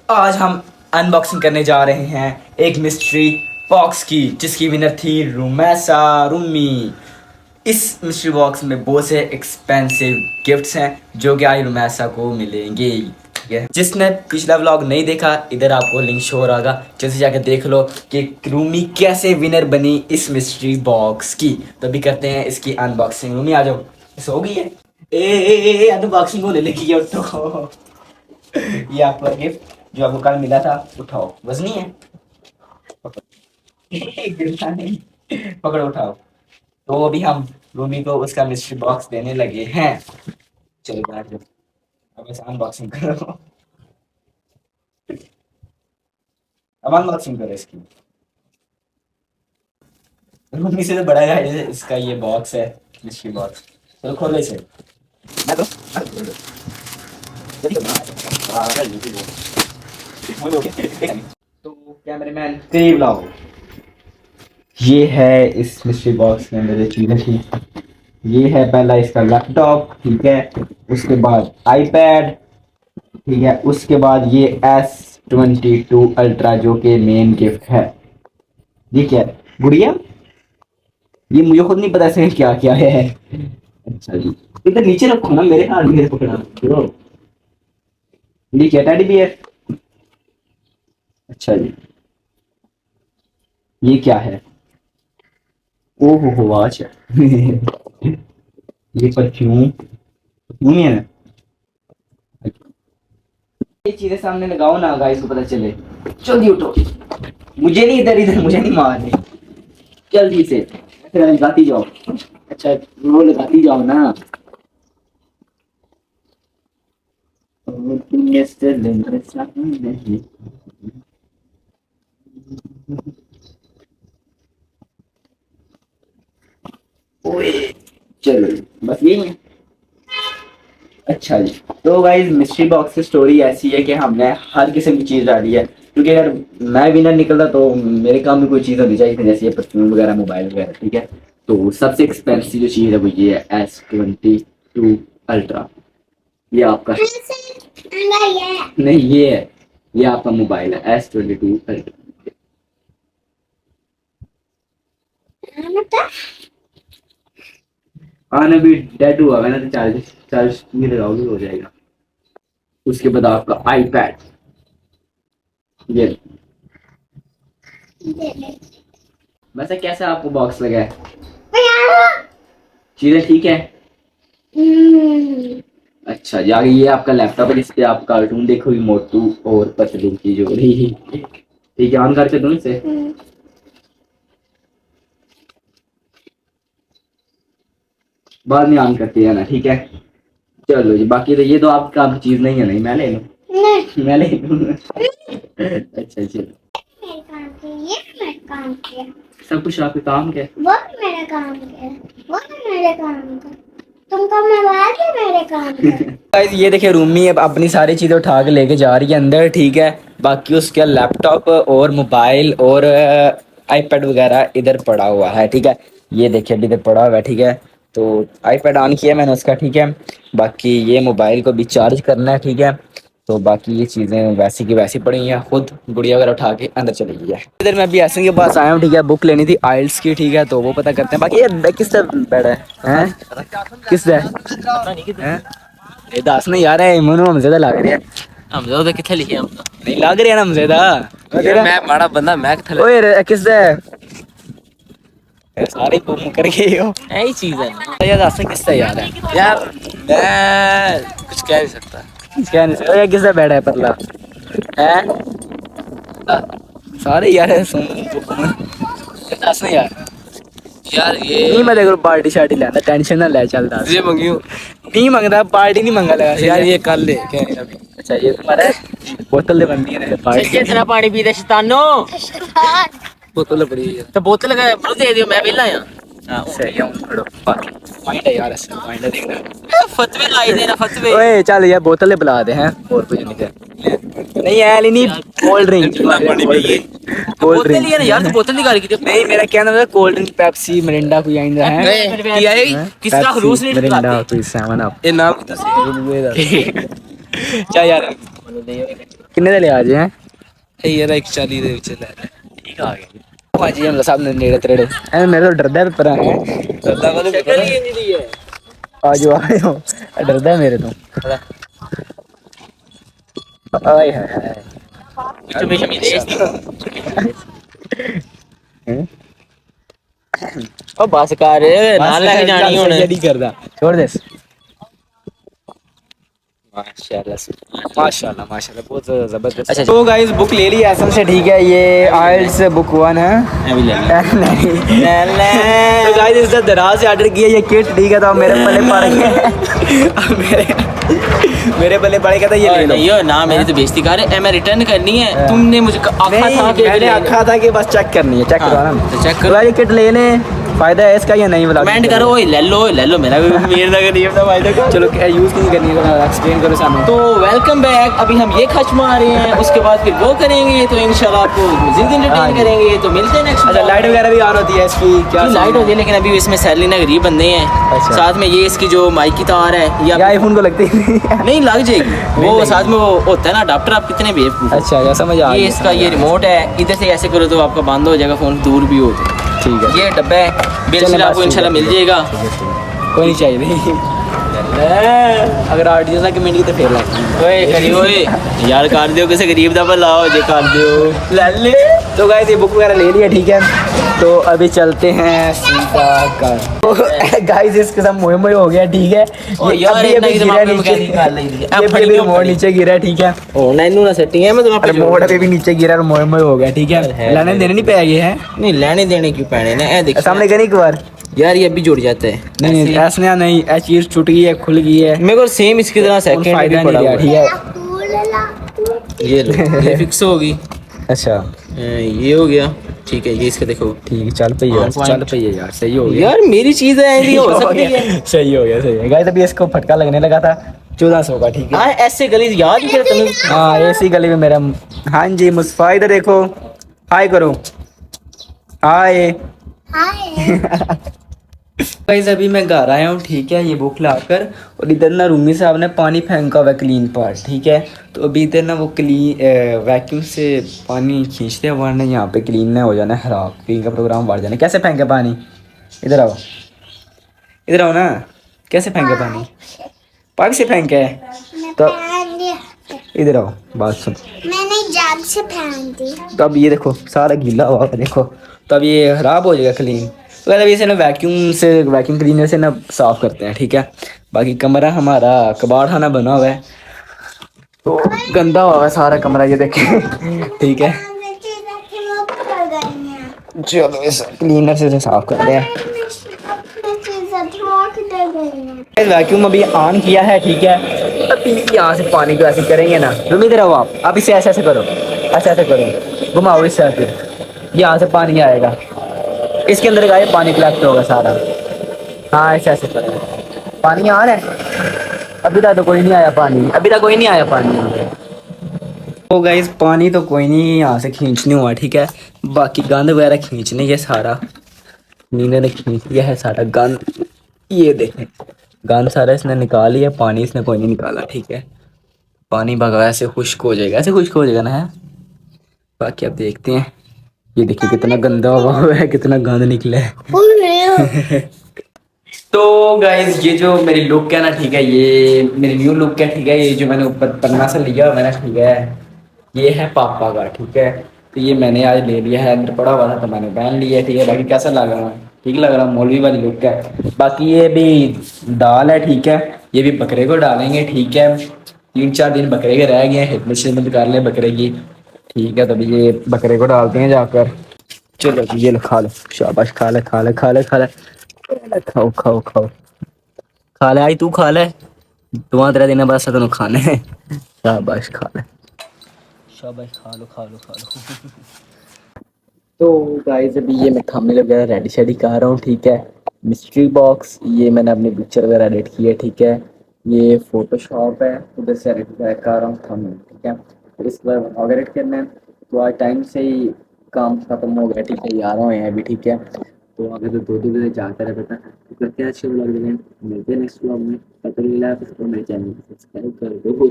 आज हम अनबॉक्सिंग करने जा रहे हैं एक मिस्ट्री बॉक्स की, जिसकी विनर थी रुमैसा रूमी। इस मिस्ट्री बॉक्स में बहुत से एक्सपेंसिव गिफ्ट्स हैं जो कि आज रुमैसा को मिलेंगे। जिसने पिछला व्लॉग नहीं देखा, इधर आपको लिंक शो हो रहा, जैसे जाकर देख लो कि रूमी कैसे विनर बनी इस मिस्ट्री बॉक्स की। तो अभी करते हैं इसकी अनबॉक्सिंग। रूमी आ जाओ, सो गई है। ए अनबॉक्सिंग को ले लेगी तो ये आपका गिफ्ट जो आपको कल मिला था, उठाओ, वजनी है। गिरता नहीं, पकड़ो, उठाओ। तो अभी हम रूमी को उसका मिस्ट्री बॉक्स देने लगे हैं। चलो बैठ जाओ, अब ऐसे अनबॉक्सिंग करो। अब अनबॉक्सिंग करो इसकी। रूमी से तो बड़ा है इसका ये बॉक्स है, मिस्ट्री बॉक्स। चलो खोलो इसे। मैं तो कैमरामैन करीब लाओ। ये है इस मिस्ट्री बॉक्स में मेरे चीज़ें थी। ये है पहला इसका लैपटॉप, ठीक है। उसके बाद आईपैड, ठीक है। उसके बाद ये S22 अल्ट्रा जो कि मेन गिफ्ट है। ये क्या है गुड़िया? ये मुझे खुद नहीं पता इसमें क्या क्या है। अच्छा जी, इधर नीचे रखो ना, मेरे हाथ में पकड़ा करो। ये क्या, टेडी बियर? अच्छा जी, ये क्या है? ओहो हो, अच्छा। ये परफ्यूम, परफ्यूम ही है ना? ये चीजें सामने लगाओ ना, गाइस को पता चले। जल्दी उठो, मुझे नहीं, इधर इधर मुझे नहीं मारनी, जल्दी से फिर लगाती जाओ। अच्छा, वो लगाती जाओ ना। ओए चलो, बस यही है। अच्छा जी, तो गाइस मिस्ट्री बॉक्स की स्टोरी ऐसी है कि हमने हर किस्म की चीज़ डाली है, क्योंकि अगर मैं विनर निकलता तो मेरे काम में कोई चीज़ होनी चाहिए थी, जैसे ये परफ्यूम वगैरह, मोबाइल वगैरह, ठीक है। तो सबसे एक्सपेंसिव जो चीज़ है वो ये है S22 अल्ट्रा। ये आपका नहीं, ये है, ये आपका मोबाइल है S22 अल्ट्रा। आने भी डेड हुआ है ना, तो चार्ज चार्ज नहीं लगाओगे हो जाएगा। उसके बाद आपका आईपैड, ये वैसे कैसा आपको बॉक्स लगा है? चीजें ठीक है? अच्छा जी, आगे ये आपका लैपटॉप है जिसपे आप कार्टून देखोगे, मोटू और पतलू की जोड़ी। ठीक है, ऑन करके दूं इसे? बाद में ऑन करते हैं ना, ठीक है। चलो जी, बाकी तो ये तो आपका चीज नहीं है, नहीं मैं ले लूं? नहीं मैं ले लूं। अच्छा चलो, मेरे काम के ये मेरे काम के सब कुछ आपके काम के, वो भी मेरे काम के, वो भी मेरे काम का, तुमका मोबाइल भी मेरे काम का। गाइस ये देखिए, रूमी अब अपनी सारी चीज़ें उठा के लेके जा रही है अंदर, ठीक है। बाकी उसका लैपटॉप और मोबाइल और आईपैड वगैरह इधर पड़ा हुआ है, ठीक है। ये देखिए अभी इधर पड़ा हुआ है, ठीक है। तो आईपैड ऑन किया मैंने उसका, ठीक है। बाकी ये मोबाइल को भी चार्ज करना है, ठीक है। तो बाकी ये चीज़ें वैसी की वैसी पड़ी हैं, खुद गुड़िया वगैरह उठा के अंदर चली गई है। इधर मैं अभी ऐसे के पास आया हूँ, ठीक है। बुक लेनी थी आइल्स की, ठीक है। तो वो पता करते हैं। बाकी ये किससे बैठा है, किससे है? ये दस नहीं यार, है मनु हमसे तो लग रहा है। हमजा तो किथे लिखे हम नहीं लग रहा है ना हमसे दा। मैं माड़ा बंदा मैं किथे ओए किससे सारे गुम कर गए हो? यही चीज है ना यार दस किससे यार है यार। मैं कुछ कह नहीं सकता। क्या नहीं सर, किससे बैठा है पतला है? सारे यार सुन, दस नहीं यार। यार ये नहीं मैं देखो पार्टी शार्टी लेना, टेंशन ना ले, चल दस। ये मंगियो नहीं मंगता, पार्टी नहीं मंगा लगा यार, ये कर ले क्या है अभी। अच्छा ये तुम्हारा बोतल दे बनती है पार्टी। इतना पानी पीते शैतानो। बोतल पड़ी है तो बोतल का दे दियो, मैं पीला या हां सही है, छोड़ो माइंड है यार, ऐसे माइंड है देखना। फतवे लाई देना फतवे। ओए चल यार बोतल ले बुला दे हैं, और कुछ नहीं है। नहीं है नहीं, कोल्ड ड्रिंक, कोल्ड बोतल ही है ना यार, तू बोतल निकाल के दे। नहीं मेरा कहना था कोल्ड ड्रिंक, पेप्सी, मिरिंडा कोई आइंदा है? किसका खलूस नहीं मिरिंडा निकालते कोई 7 अप। ये नाम कितना से चल यार किन्ने दे ले आज हैं यार 140 ਦੇ ਵਿੱਚ ਲੈ ਲੈ ठीक आ गए भाजी हम सब ने नेड़े तेड़े ए मेरे तो डरदा है पर ਕਰਦਾ ਕੋਲ ਸ਼ਕਲ ਹੀ ਇੰਜ ਦੀ ਹੈ आजो आयो डरदा है मेरे तो आय हाय ਚੁਮੀ ਚੁਮੀ ਦੇ ਉਹ ਬਸ ਕਰ ਨਾਲ ਲੈ ਕੇ ਜਾਣੀ ਹੁਣ नहीं करदा छोड़ दे माशाल्लाह माशाल्लाह बहुत जबरदस्त अच्छा, तो गाइस बुक ले ली एसएम से ठीक है ये आइल्स बुक 1 है मैं भी ले नहीं ले तो गाइस इसने दराज से ऑर्डर किया ये किट ठीक है तो अब मेरे पल्ले पड़ गए अब मेरे पल्ले पड़ गया था ये ले लो नहीं ना मेरी तो बेइज्जती कर रहे मैं रिटर्न करनी है तुमने मुझे आखा था कि मैंने आखा था कि बस चेक करनी है चेक हाँ, करवाना तो चेक तो भाई ये किट ले ले फायदा है इसका या नहीं कमेंट करो ओए ले लो मेरा भी मेरे तक नहीं था फायदा का चलो क्या यूज नहीं करनी है एक्सप्लेन करो सामने तो वेलकम बैक अभी हम ये खच मार रहे हैं उसके बाद फिर वो करेंगे तो इंशाल्लाह आपको जिंदगी एंटरटेन करेंगे तो मिलते हैं नेक्स्ट अच्छा लाइट वगैरह भी ऑन होती है इसकी क्या लाइट होती है लेकिन अभी इसमें सैलरी ना गरीब बंदे हैं अच्छा। साथ में ये इसकी जो माइक की तार है या आईफोन को लगती है नहीं लग जाएगी वो साथ में वो होता है ना अडाप्टर आप कितने बेवकूफ हो। अच्छा समझ आ ये इसका ये रिमोट है इधर से ऐसे करो तो आपका बंद हो जाएगा फोन दूर भी हो तो ठीक है ये डब्बा है बिल आपको इंशाल्लाह मिल जाएगा कोई नहीं चाहिए नहीं अगर आर्टिस्ट ना कमेंट की तो फिर ओए करी ओए यार कर दियो किसी गरीब दा भला हो जे कर दियो ले ले तो गाइस ये बुक वगैरह ले लिया ठीक है तो अभी चलते हैं सीधा कर गाइस इसके साथ मोए मोए हो गया ठीक है ये यार इतना की दिमाग में कैसी कर ली ये फिर भी रिमोट नीचे गिरा है ठीक है ओ नैनू ना सेटिंग है मैं तुम्हें रिमोट अभी भी नीचे गिरा और मोए मोए हो गया ठीक है लेने देने नहीं पाएंगे हैं नहीं लेने देने क्यों पैने ना ए देख सामने करी एक बार यार ये अभी जुड़ जाता है नहीं ऐसे नहीं ये चीज टूट गई है खुल गई है मेरे को सेम इसकी तरह सेकंड फायदा नहीं लिया ठीक है ये लो ये फिक्स होगी अच्छा ये हो गया ठीक है ये इसका देखो ठीक चल पे यार सही हो गया यार मेरी चीज है ऐसी हो सकती है सही हो गया गाइस अभी इसको फटका लगने लगा था 1400 का ठीक है हाँ ऐसे गली याद ही करते हैं हाँ ऐसी गली में मेरा हाँ जी मुस्फा इधर देखो हाय करो हाय गाइस अभी मैं घर आया हूँ ठीक है ये बुक लाकर और इधर ना रूमी साहब ने पानी फेंका हुआ क्लीन पार्ट ठीक है तो अभी इधर ना वो क्लीन वैक्यूम से पानी खींचते हैं वरना यहाँ पे क्लीन ना हो जाना खराब क्लीन का प्रोग्राम बढ़ जाना कैसे फेंके पानी इधर आओ ना कैसे फेंके पानी पाइप से फेंके तो इधर आओ बात सुन मैंने जाग से फेंक दी तो अब ये देखो सारा गीला हुआ है देखो तो अब ये खराब हो जाएगा क्लीन तो अभी इसे ना वैक्यूम क्लीनर से ना साफ करते हैं ठीक है बाकी कमरा हमारा कबाड़ खाना बना हुआ है तो गंदा हुआ है सारा कमरा ये देखें ठीक है चलो इस क्लीनर से साफ करते हैं वैक्यूम अभी ऑन किया है ठीक है अभी यहाँ से पानी को ऐसे करेंगे ना रूमी इधर आओ आप इसे ऐसे करो घुमाओ इससे ऐसे यहाँ से पानी आएगा इसके अंदर का पानी कलेक्ट होगा सारा हाँ ऐसे करो पानी आ रहा है अभी तक तो कोई नहीं आया पानी तो गाइस पानी तो कोई नहीं यहाँ से खींचने हुआ ठीक है बाकी गंद वगैरह खींचने ये सारा नीने ने खींच लिया है सारा गंद ये देखें गंद सारा इसने निकाल लिया पानी इसने कोई नहीं निकाला ठीक है पानी भगा ऐसे खुश्क हो जाएगा ना है बाकी अब देखते हैं ये देखिए कितना गंदा हुआ है कितना गंद निकला है तो गाइस ये जो मेरी लुक है ना ठीक है ये मेरी न्यू लुक है ठीक है ये जो मैंने ऊपर पन्ना से लिया हुआ है ना ठीक है ये है पापा का ठीक है तो ये मैंने आज ले लिया है अंदर पड़ा हुआ था तो मैंने पहन लिया है ठीक है बाकी कैसा लग रहा है ठीक लग रहा मौलवी वाली लुक है बाकी ये भी दाल है ठीक है ये भी बकरे को डालेंगे ठीक है 3-4 दिन बकरे के रह गए हैं हिदमत कर ले बकरे की ठीक है तभी ये बकरे को डालते हैं जाकर चलो ये लो खा लो शाबाश खा ले खा ले आई तू खा ले 2-3 दिन बाद तेन खाने शाबाश खा ले शाबाश खा लो तो गाइस अभी ये मैं थंबनेल वगैरह रेडी शेडी कर रहा हूँ ठीक है मिस्ट्री बॉक्स ये मैंने अपनी पिक्चर वगैरह एडिट की है ठीक है ये फोटोशॉप है उधर से एडिट कर रहा हूँ थंबनेल ठीक है फिर इसके बाद व्लॉग एडिट करना है तो आज टाइम से ही काम खत्म हो गया ठीक है 11 हुए हैं अभी ठीक है तो अगर तो 2 बजे जाता रहे पता तो करते हैं अच्छे व्लॉग मिलते हैं नेक्स्ट व्लॉग में पता नहीं लगा तो मेरे चैनल को सब्सक्राइब कर दो।